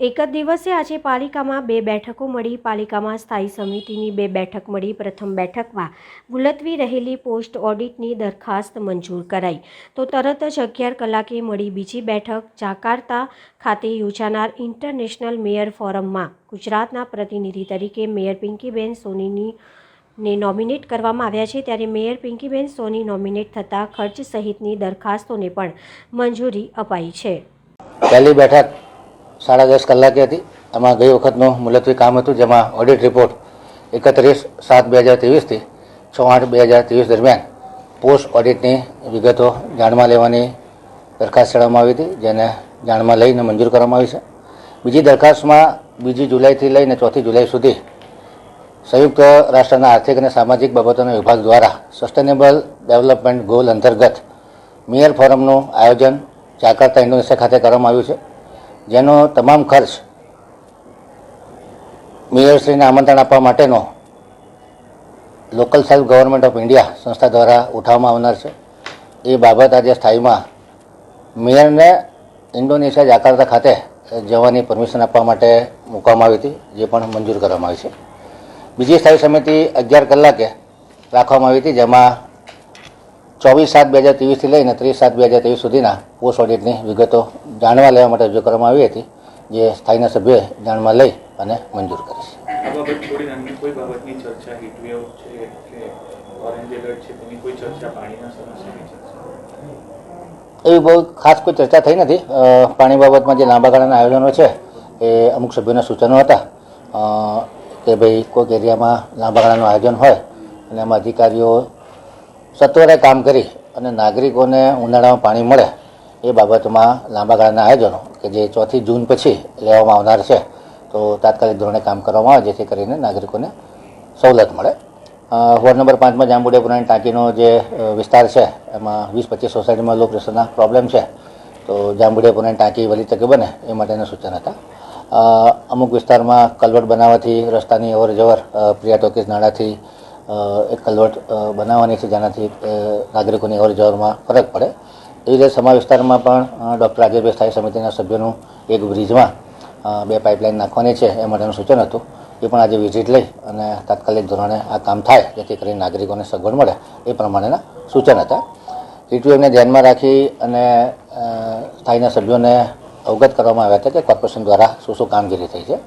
એક જ દિવસે આજે પાલિકામાં બે બેઠકો મળી. પાલિકામાં સ્થાયી સમિતિની બે બેઠક મળી. પ્રથમ બેઠકમાં મુલતવી રહેલી પોસ્ટ ઓડિટની દરખાસ્ત મંજૂર કરાઈ તો તરત જ 11 કલાકે મળી બીજી બેઠક. જાકાર્તા ખાતે યોજાનાર ઇન્ટરનેશનલ મેયર ફોરમમાં ગુજરાતના પ્રતિનિધિ તરીકે મેયર પિંકીબેન સોનીને નોમિનેટ કરવામાં આવ્યા છે. ત્યારે મેયર પિંકીબેન સોની નોમિનેટ થતાં ખર્ચ સહિતની દરખાસ્તોને પણ મંજૂરી અપાઈ છે. પહેલી બેઠક 10:30 કલાકે હતી. એમાં ગઈ વખતનું મુલતવી કામ હતું, જેમાં ઓડિટ રિપોર્ટ 31/7/2023 થી 6/8/2023 દરમિયાન પોસ્ટ ઓડિટની વિગતો જાણમાં લેવાની દરખાસ્ત ચડાવવામાં આવી હતી, જેને જાણમાં લઈને મંજૂર કરવામાં આવી છે. બીજી દરખાસ્તમાં 2 જુલાઈથી લઈને 4 જુલાઈ સુધી સંયુક્ત રાષ્ટ્રના આર્થિક અને સામાજિક બાબતોના વિભાગ દ્વારા સસ્ટેનેબલ ડેવલપમેન્ટ ગોલ અંતર્ગત મેયર ફોરમનું આયોજન જાકાર્તા ઇન્ડોનેશિયા ખાતે કરવામાં આવ્યું છે, જેનો તમામ ખર્ચ મેયરશ્રીને આમંત્રણ આપવા માટેનો local self government of India સંસ્થા દ્વારા ઉઠાવવામાં આવનાર છે. એ બાબત આજે સ્થાયીમાં મેયરને ઇન્ડોનેશિયા જાકાર્તા ખાતે જવાની પરમિશન આપવા માટે મૂકવામાં આવી હતી, જે પણ મંજૂર કરવામાં આવી છે. બીજી સ્થાયી સમિતિ 11 કલાકે રાખવામાં આવી હતી, જેમાં 24/7/2023 થી લઈને 30/7/2023 સુધીના પોસ્ટ ઓડિટની વિગતો જાણવા લેવા માટે રજૂ કરવામાં આવી હતી, જે સ્થાયીના સભ્યોએ જાણમાં લઈ અને મંજૂર કરી છે. એવી બહુ ખાસ કોઈ ચર્ચા થઈ નથી. પાણી બાબતમાં જે લાંબા ગાળાના આયોજનો છે એ અમુક સભ્યોના સૂચનો હતા કે ભાઈ કોઈક એરિયામાં લાંબા ગાળાનું આયોજન હોય અને એમાં અધિકારીઓ સત્વરે કામ કરી અને નાગરિકોને ઉનાળામાં પાણી મળે એ બાબતમાં લાંબા ગાળાના આયોજનો કે જે 4 જૂન પછી લેવામાં આવનાર છે, તો તાત્કાલિક ધોરણે કામ કરવામાં આવે, જેથી કરીને નાગરિકોને સવલત મળે. વોર્ડ નંબર 5માં જાંબુડિયા ટાંકીનો જે વિસ્તાર છે એમાં 20-25 સોસાયટીમાં લો પ્રેશરના પ્રોબ્લેમ છે, તો જાંબુડિયા ટાંકી વહેલી તકે બને એ માટેના સૂચન હતા. અમુક વિસ્તારમાં કલવટ બનાવવાથી રસ્તાની અવર જવર પ્રિયા ટોકીઝ નાળાથી એક કલવટ બનાવવાની છે, જેનાથી નાગરિકોની અવર જવરમાં ફરક પડે. એવી રીતે સમા વિસ્તારમાં પણ ડૉક્ટર રાજેશભાઈ સ્થાયી સમિતિના સભ્યોનું એક બ્રિજમાં 2 પાઇપલાઇન નાખવાની છે એ માટેનું સૂચન હતું. એ પણ આજે વિઝિટ લઈ અને તાત્કાલિક ધોરણે આ કામ થાય, જેથી કરીને નાગરિકોને સગવડ મળે એ પ્રમાણેના સૂચન હતા. ઈટીઓને ધ્યાનમાં રાખી અને સ્થાયીના સભ્યોને અવગત કરવામાં આવ્યા હતા કે કોર્પોરેશન દ્વારા શું કામગીરી થઈ છે.